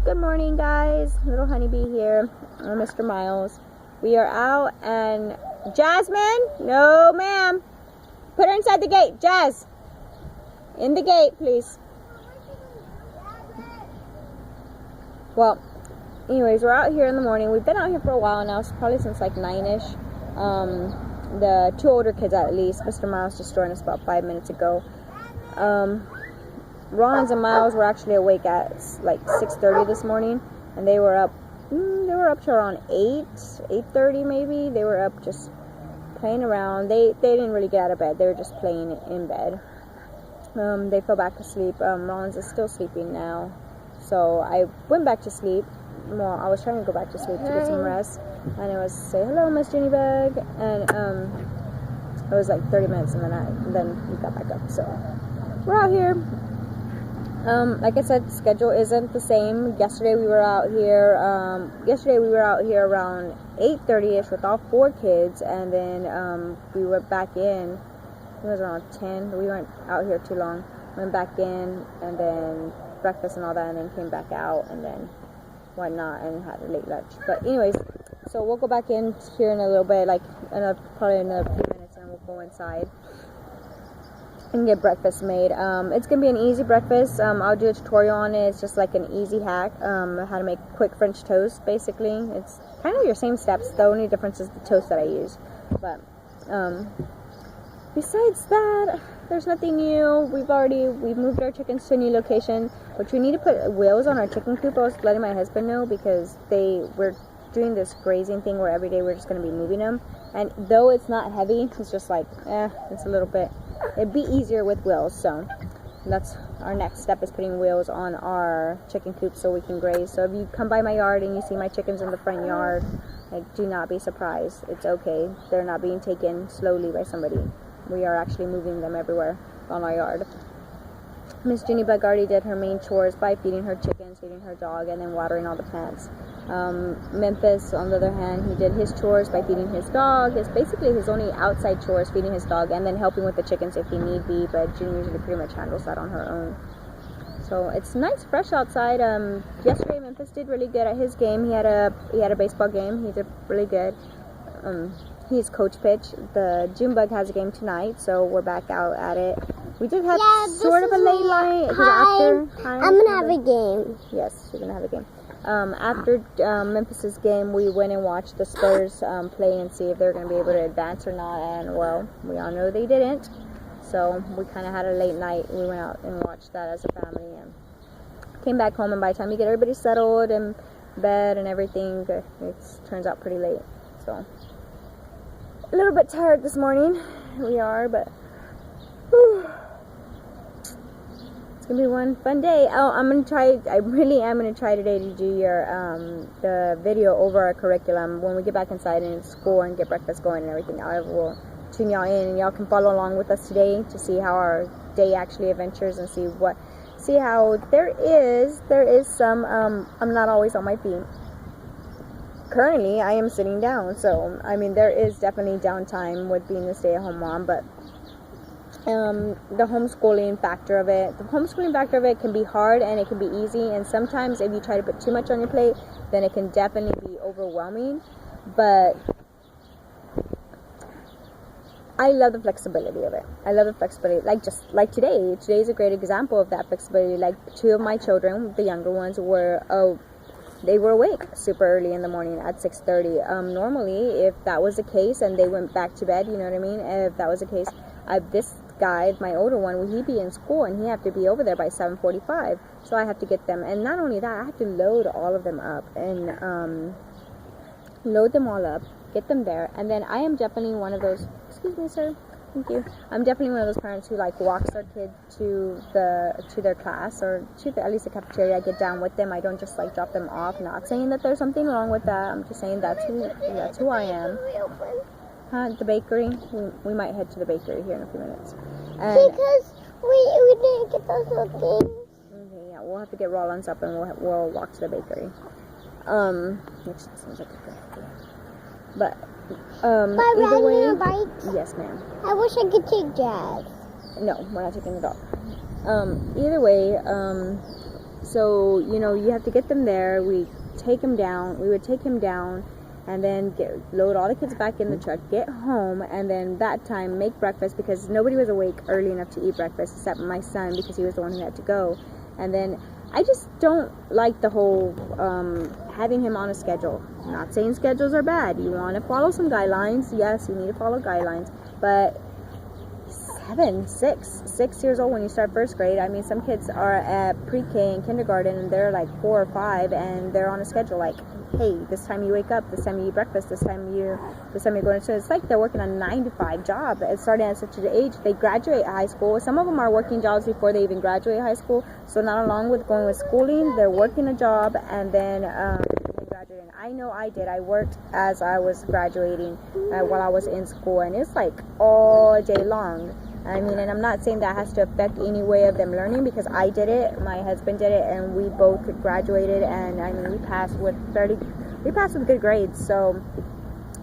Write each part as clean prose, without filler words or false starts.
Good morning, guys. Little honeybee here. I'm Mr. Miles. We are out and Jasmine? No, ma'am. Put her inside the gate. Jazz. In the gate, please. Well, anyways, we're out here in the morning. We've been out here for a while now, probably since like 9-ish. The two older kids at least. Mr. Miles just joined us about 5 minutes ago. Ron's and Miles were actually awake at like 6:30 this morning, and they were up to around 8:30 maybe. They were up just playing around. They didn't really get out of bed. They were just playing in bed. They fell back to sleep. Ron's is still sleeping now, so I went back to sleep. Well, I was trying to go back to sleep to get some rest, and it was say hello, Miss Jenny Bug, and it was like 30 minutes, and then we got back up. So we're out here. Like I said, schedule isn't the same. Yesterday we were out here around 8:30ish with all 4 kids, and then we went back in. It was around 10. We weren't out here too long. Went back in, and then breakfast and all that, and then came back out, and then whatnot, and had a late lunch. But anyways, so we'll go back in here in a little bit, like probably another few minutes, and we'll go inside and get breakfast made. It's gonna be an easy breakfast. I'll do a tutorial on it. It's just like an easy hack, how to make quick French toast. Basically, it's kind of your same steps. The only difference is the toast that I use. But besides that, there's nothing new. We've moved our chickens to a new location, which we need to put wheels on our chicken coop. I was letting my husband know because we're doing this grazing thing where every day we're just gonna be moving them. And though it's not heavy, it's just like it's a little bit. It'd be easier with wheels, so that's our next step, is putting wheels on our chicken coop so we can graze. So if you come by my yard and you see my chickens in the front yard, like, do not be surprised. It's okay. They're not being taken slowly by somebody. We are actually moving them everywhere on our yard. Miss Jenny Bug already did her main chores by feeding her chickens, feeding her dog, and then watering all the plants. Memphis, on the other hand, he did his chores by feeding his dog. It's basically his only outside chores, feeding his dog, and then helping with the chickens if he need be, but Jenny usually pretty much handles that on her own. So it's nice, fresh outside. Yesterday Memphis did really good at his game. He had a baseball game. He did really good. He's coach pitch. The June Bug has a game tonight, so we're back out at it. We did have sort of a late night. I'm gonna have a game. Yes, you're gonna have a game. After Memphis's game, we went and watched the Spurs play and see if they're gonna be able to advance or not. And well, we all know they didn't. So we kind of had a late night. We went out and watched that as a family and came back home. And by the time we get everybody settled in bed and everything, it turns out pretty late. So a little bit tired this morning. We are, but whew. It's gonna be one fun day. Oh, I really am gonna try today to do the video over our curriculum. When we get back inside in school and get breakfast going and everything, I will tune y'all in and y'all can follow along with us today to see how our day actually adventures and see how there is some I'm not always on my feet. Currently I am sitting down, so I mean there is definitely downtime with being a stay-at-home mom, but the homeschooling factor of it can be hard and it can be easy, and sometimes if you try to put too much on your plate, then it can definitely be overwhelming. But I love the flexibility of it. I love the flexibility, like today. Today's a great example of that flexibility. Like 2 of my children, the younger ones, they were awake super early in the morning at 6:30. Normally, if that was the case and they went back to bed, you know what I mean? If that was the case, this guy, my older one, would he be in school and he have to be over there by 7:45. So I have to get them, and not only that, I have to load all of them up and load them all up, get them there, and then I am definitely one of those. Excuse me, sir. Thank you. I'm definitely one of those parents who like walks their kid to their class or to at least the cafeteria. I get down with them. I don't just like drop them off. Not saying that there's something wrong with that. I'm just saying that's who I am. The bakery. We might head to the bakery here in a few minutes. And because we didn't get those little things. Okay, yeah, we'll have to get Rollins up and we'll walk to the bakery. Which seems like a good idea. But either way, bikes? yes, ma'am. I wish I could take Jazz. No, we're not taking the dog. Either way, So, you know, you have to get them there. We would take him down, and then load all the kids back in the truck, get home, and then that time make breakfast, because nobody was awake early enough to eat breakfast except my son, because he was the one who had to go. And then I just don't like the whole having him on a schedule. I'm not saying schedules are bad. You want to follow some guidelines. Yes, you need to follow guidelines. But 6 years old when you start first grade. I mean, some kids are at pre-K and kindergarten, and they're like 4 or 5, and they're on a schedule like, hey, this time you wake up, this time you eat breakfast, this time you're going to. It's like they're working a 9-to-5 job. It's starting at such an age. They graduate high school. Some of them are working jobs before they even graduate high school. So not along with going with schooling, they're working a job and then graduating. I know I did. I worked as I was graduating while I was in school, and it's like all day long. I mean, and I'm not saying that has to affect any way of them learning, because I did it, my husband did it, and we both graduated, and I mean, we passed with good grades. So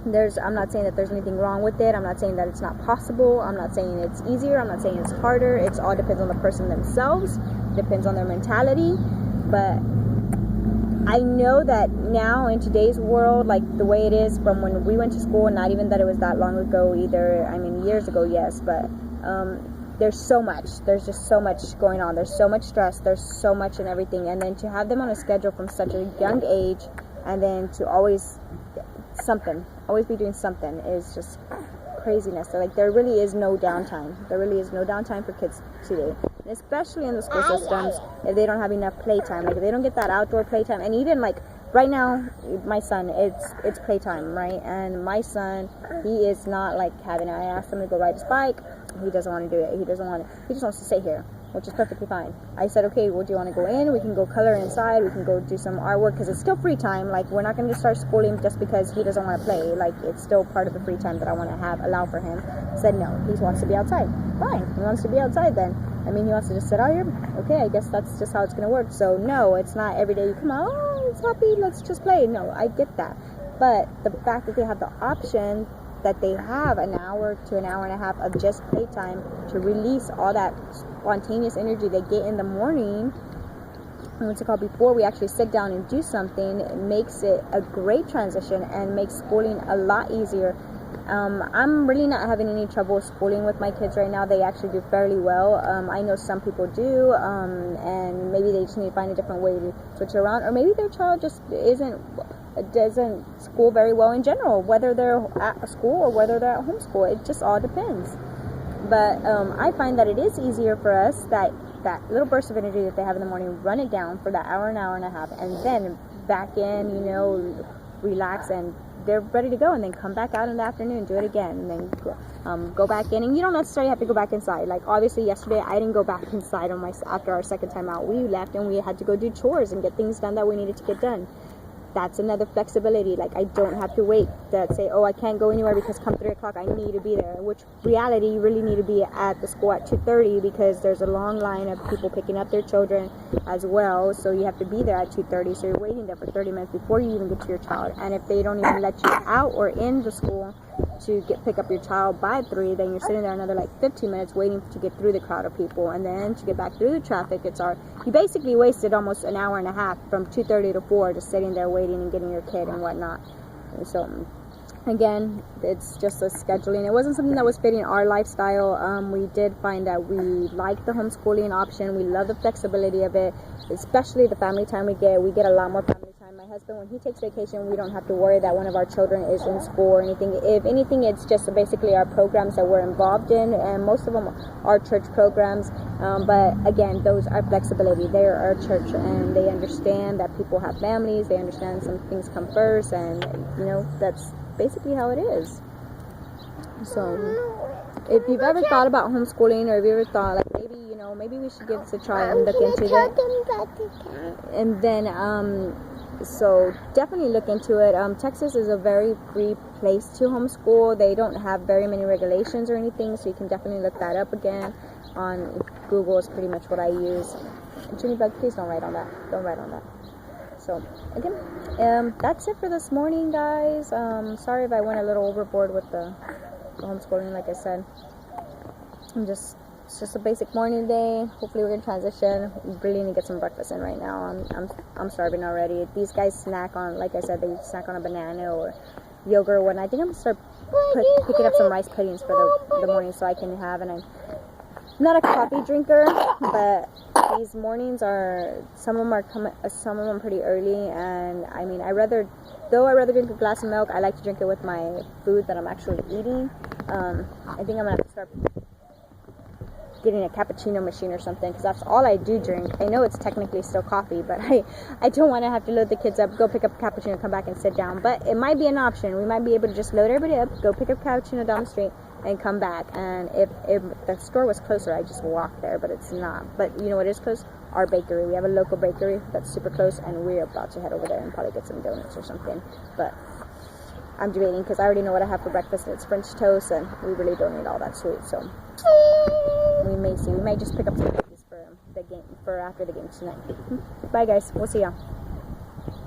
I'm not saying that there's anything wrong with it. I'm not saying that it's not possible. I'm not saying it's easier. I'm not saying it's harder. It's all depends on the person themselves, depends on their mentality. But I know that now in today's world, like the way it is from when we went to school, not even that it was that long ago either. I mean, years ago, yes, but there's just so much going on. There's so much stress. There's so much and everything. And then to have them on a schedule from such a young age, and then to always be doing something is just craziness. So, like, there really is no downtime. There really is no downtime for kids today. And especially in the school systems, if they don't have enough playtime. Like, if they don't get that outdoor playtime. And even, like, right now, my son, it's playtime, right? And my son, he is not, like, having it. I asked him to go ride his bike. He doesn't want to do it. He just wants to stay here, which is perfectly fine. I said, okay, well, do you want to go in? We can go color inside. We can go do some artwork, because it's still free time. Like, we're not going to start schooling just because he doesn't want to play. Like, it's still part of the free time that I want to allow for him. I said, no, he wants to be outside. Fine, he wants to be outside then. I mean, he wants to just sit out here. Okay, I guess that's just how it's going to work. So, no, it's not every day you come out, oh, it's happy, let's just play. No, I get that. But the fact that they have the option, that they have an hour to an hour and a half of just playtime to release all that spontaneous energy they get in the morning, before we actually sit down and do something, it makes it a great transition and makes schooling a lot easier. I'm really not having any trouble schooling with my kids right now. They actually do fairly well. I know some people do, and maybe they just need to find a different way to switch it around, or maybe their child just doesn't school very well in general, whether they're at school or whether they're at home school. It just all depends. But I find that it is easier for us, that little burst of energy that they have in the morning, run it down for that hour and a half, and then back in, relax, and they're ready to go, and then come back out in the afternoon, do it again, and then go back in. And you don't necessarily have to go back inside. Like, obviously yesterday I didn't go back inside after our second time out. We left and we had to go do chores and get things done that we needed to get done. That's another flexibility. Like, I don't have to wait that say, oh, I can't go anywhere because come 3 o'clock I need to be there. Which reality, you really need to be at the school at 2:30, because there's a long line of people picking up their children as well. So you have to be there at 2:30. So you're waiting there for 30 minutes before you even get to your child. And if they don't even let you out or in the school to pick up your child by 3, then you're sitting there another like 15 minutes waiting to get through the crowd of people, and then to get back through the traffic. You basically wasted almost an hour and a half from 2:30 to 4 just sitting there waiting and getting your kid and whatnot. And so again, it's just a scheduling. It wasn't something that was fitting our lifestyle. We did find that we like the homeschooling option. We love the flexibility of it, especially the family time we get. We get a lot more family time. My husband, when he takes vacation, we don't have to worry that one of our children is in school or anything. If anything, it's just basically our programs that we're involved in, and most of them are church programs. But again, those are flexibility. They are our church, and they understand that people have families. They understand some things come first, and that's basically how it is. So if you've ever thought about homeschooling, or if you ever thought like maybe we should give this a try and look into it, and then so definitely look into it. Texas is a very free place to homeschool. They don't have very many regulations or anything, so you can definitely look that up again on Google. Is pretty much what I use. Junie Bug, please don't write on that. Don't write on that. So again, that's it for this morning, guys. Sorry if I went a little overboard with the homeschooling. Like I said, I'm just it's just a basic morning day. Hopefully we're gonna transition. We really need to get some breakfast in right now. I'm starving already. These guys snack on, like I said, they snack on a banana or yogurt or whatnot. I think I'm gonna start picking up some rice puddings for the morning so I can have. And I'm not a coffee drinker, but these mornings are, some of them pretty early. And I mean, I rather drink a glass of milk, I like to drink it with my food that I'm actually eating. I think I'm gonna have to start getting a cappuccino machine or something, because that's all I do drink. I know it's technically still coffee, but I don't want to have to load the kids up, go pick up a cappuccino, come back and sit down. But it might be an option. We might be able to just load everybody up, go pick up cappuccino down the street, and come back. And if the store was closer, I just walk there, but it's not. But you know what is close? Our bakery. We have a local bakery that's super close, and we're about to head over there and probably get some donuts or something. But I'm debating, because I already know what I have for breakfast, and it's French toast, and we really don't need all that sweet. So we may see. We might just pick up some cookies for the game, for after the game tonight. Bye guys. We'll see ya.